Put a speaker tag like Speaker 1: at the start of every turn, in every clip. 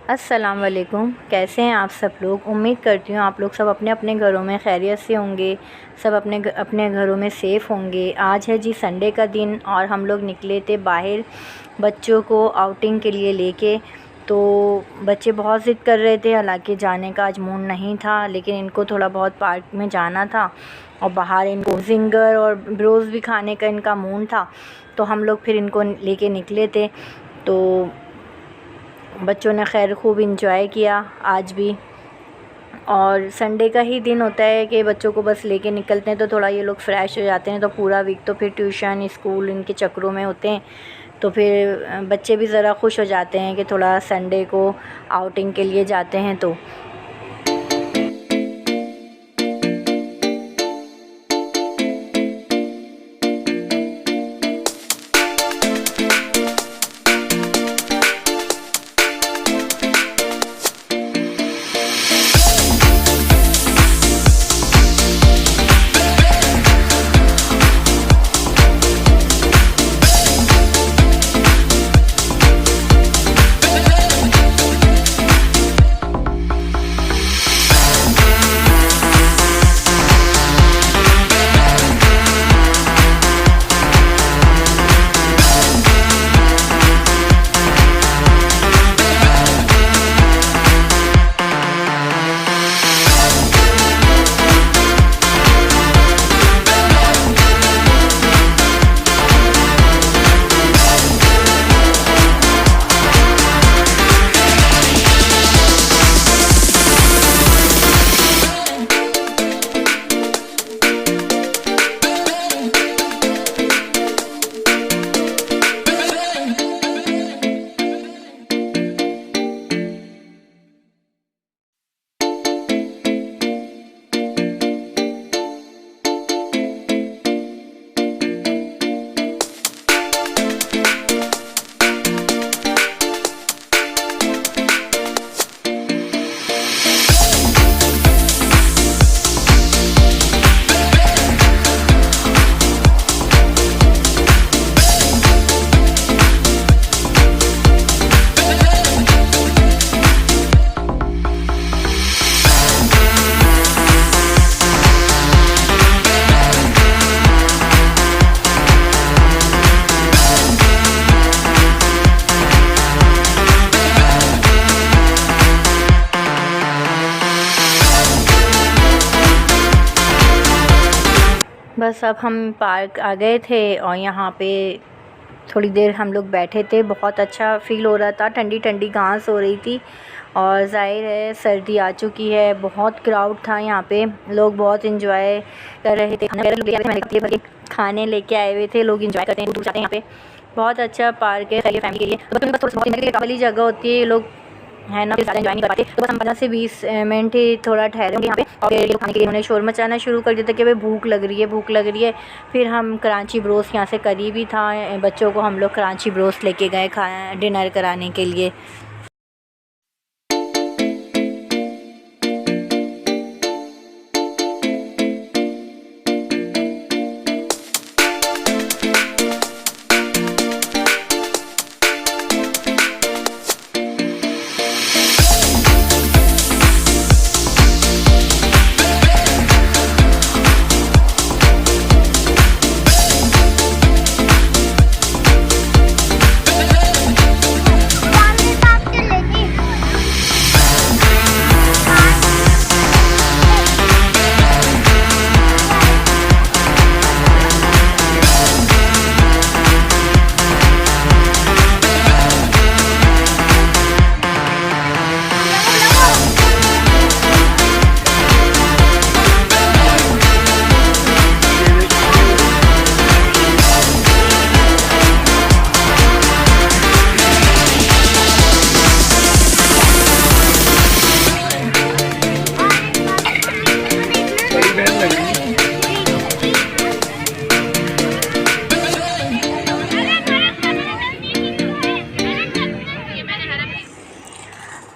Speaker 1: अस्सलाम वालेकुम। कैसे हैं आप सब लोग। उम्मीद करती हूँ आप लोग सब अपने अपने घरों में खैरियत से होंगे, सब अपने अपने घरों में सेफ़ होंगे। आज है जी संडे का दिन और हम लोग निकले थे बाहर बच्चों को आउटिंग के लिए लेके। तो बच्चे बहुत ज़िद कर रहे थे, हालांकि जाने का आज मूड नहीं था, लेकिन इनको थोड़ा बहुत पार्क में जाना था और बाहर इनको ज़िंगर और ब्रोस भी खाने का इनका मूड था। तो हम लोग फिर इनको लेके निकले थे। तो बच्चों ने खैर खूब इंजॉय किया आज भी। और संडे का ही दिन होता है कि बच्चों को बस लेके निकलते हैं तो थोड़ा ये लोग फ्रेश हो जाते हैं। तो पूरा वीक तो फिर ट्यूशन स्कूल इनके चक्रों में होते हैं, तो फिर बच्चे भी ज़रा खुश हो जाते हैं कि थोड़ा संडे को आउटिंग के लिए जाते हैं। तो बस अब हम पार्क आ गए थे और यहाँ पे थोड़ी देर हम लोग बैठे थे। बहुत अच्छा फ़ील हो रहा था, ठंडी ठंडी घास हो रही थी और ज़ाहिर है सर्दी आ चुकी है। बहुत क्राउड था यहाँ पे, लोग बहुत इंजॉय कर रहे थे। खाने लेके आए हुए थे, लोग इंजॉय करते हैं, दूर जाते हैं। यहाँ पे बहुत अच्छा पार्क है फैमिली के लिए। तो बस बहुत वाली जगह होती है, ये लोग है ना ज़्यादा एंजॉय नहीं कर पाते। तो बस हम 15 से 20 मिनट ही थोड़ा ठहरे होंगे यहाँ पे और फिर लोग खाने के लिए उन्होंने शोर मचाना शुरू कर दिया था कि भाई भूख लग रही है, भूख लग रही है। फिर हम कराची ब्रोस यहाँ से करीब ही था, बच्चों को हम लोग कराची ब्रोस लेके गए डिनर कराने के लिए।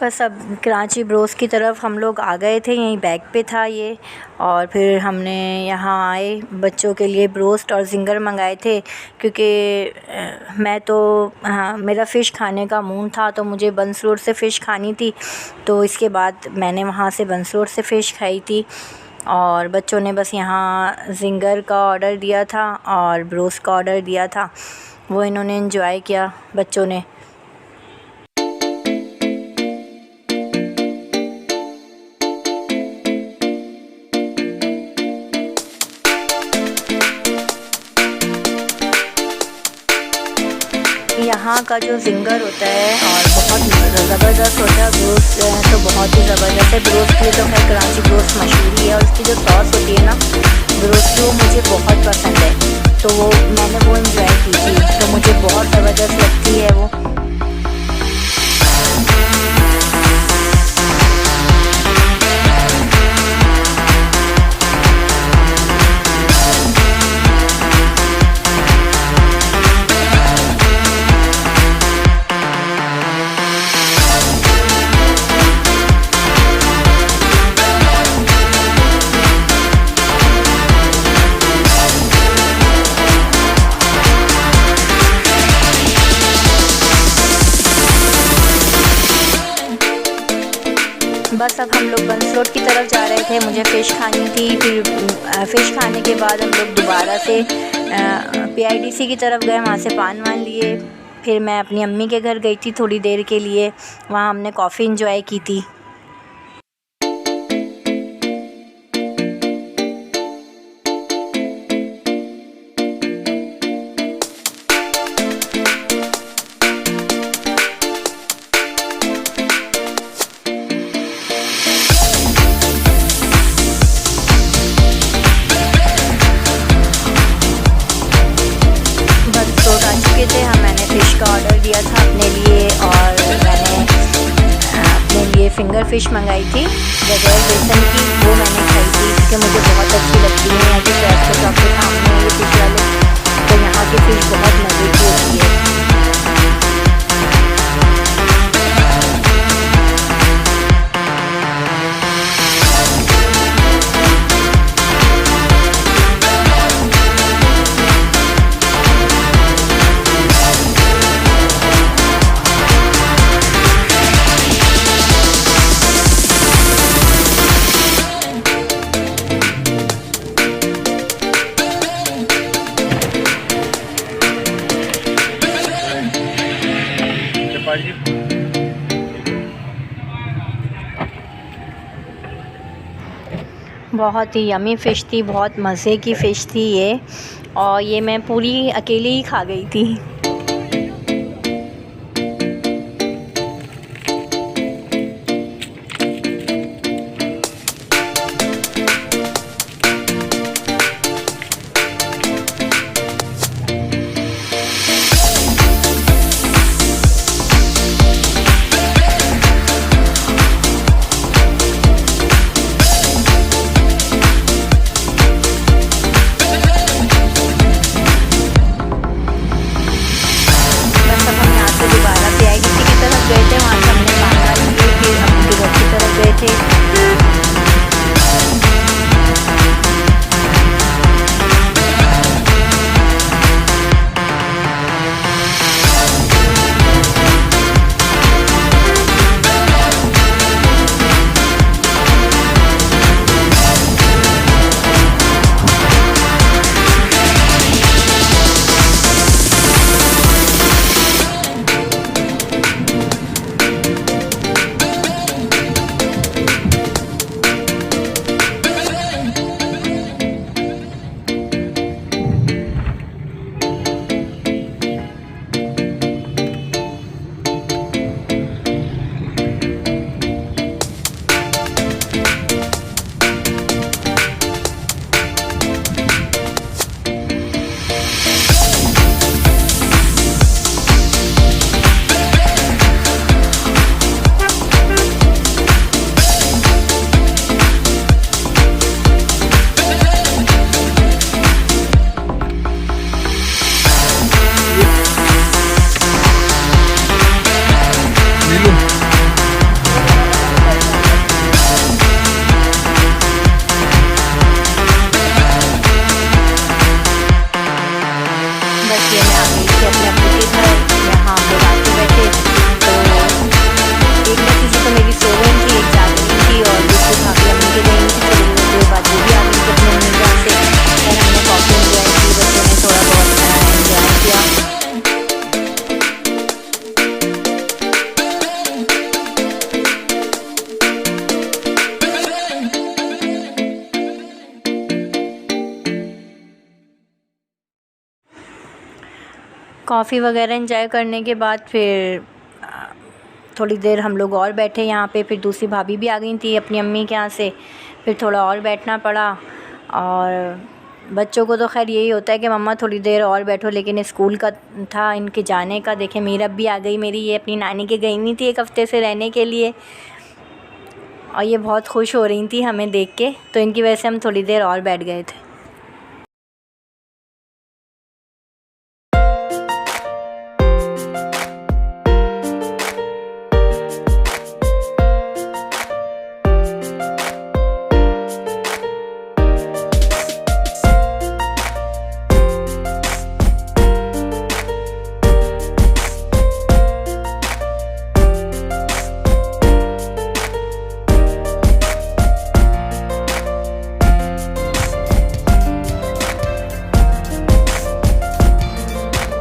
Speaker 1: बस अब कराची ब्रोस की तरफ हम लोग आ गए थे, यहीं बैग पे था ये। और फिर हमने यहाँ आए, बच्चों के लिए ब्रोस्ट और ज़िंगर मंगाए थे, क्योंकि मैं तो मेरा फ़िश खाने का मूड था, तो मुझे बंस रोड से फ़िश खानी थी। तो इसके बाद मैंने वहाँ से बंस रोड से फ़िश खाई थी। और बच्चों ने बस यहाँ ज़िंगर का ऑर्डर दिया था और ब्रोस्ट का ऑर्डर दिया था, वो इन्होंने एंजॉय किया बच्चों ने। यहाँ का जो ज़िंगर होता है और बहुत ज़बरदस्त होता है, ब्रोस्ट तो बहुत ही ज़बरदस्त है। ब्रोस्ट के लिए तो खैर कराची ब्रोस्ट मशहूर ही है, और उसकी जो सॉस होती है ना ब्रोस्ट की, वो मुझे बहुत पसंद है, तो वो मैंने वो एंजॉय की थी, तो मुझे बहुत ज़बरदस्त लगती है वो। बस अब हम लोग बंस रोड की तरफ जा रहे थे, मुझे फ़िश खानी थी। फिर फ़िश खाने के बाद हम लोग दोबारा से PIDC की तरफ गए, वहाँ से पान वान लिए। फिर मैं अपनी अम्मी के घर गई थी थोड़ी देर के लिए, वहाँ हमने कॉफ़ी इंजॉय की थी। मैंने फ़िश का ऑर्डर दिया था अपने लिए, और मैंने अपने लिए फ़िंगर फ़िश मंगाई थी बगैर बेसन की, वो मैंने खाई थी क्योंकि मुझे बहुत अच्छी लगती है। यहाँ की फ्रेश शॉप के सामने ये फ़िश वाले, तो यहाँ की फ़िश बहुत मज़े की होती है। बहुत ही यमी फ़िश थी, बहुत मज़े की फ़िश थी ये, और ये मैं पूरी अकेले ही खा गई थी। कॉफ़ी वगैरह एंजॉय करने के बाद फिर थोड़ी देर हम लोग और बैठे यहाँ पे। फिर दूसरी भाभी भी आ गई थी अपनी अम्मी के यहाँ से, फिर थोड़ा और बैठना पड़ा। और बच्चों को तो खैर यही होता है कि मम्मा थोड़ी देर और बैठो, लेकिन स्कूल का था इनके जाने का। देखें मीरब भी आ गई मेरी, ये अपनी नानी के गई नहीं थी 1 हफ़्ते से रहने के लिए, और ये बहुत खुश हो रही थी हमें देख के, तो इनकी वजह से हम थोड़ी देर और बैठ गए थे।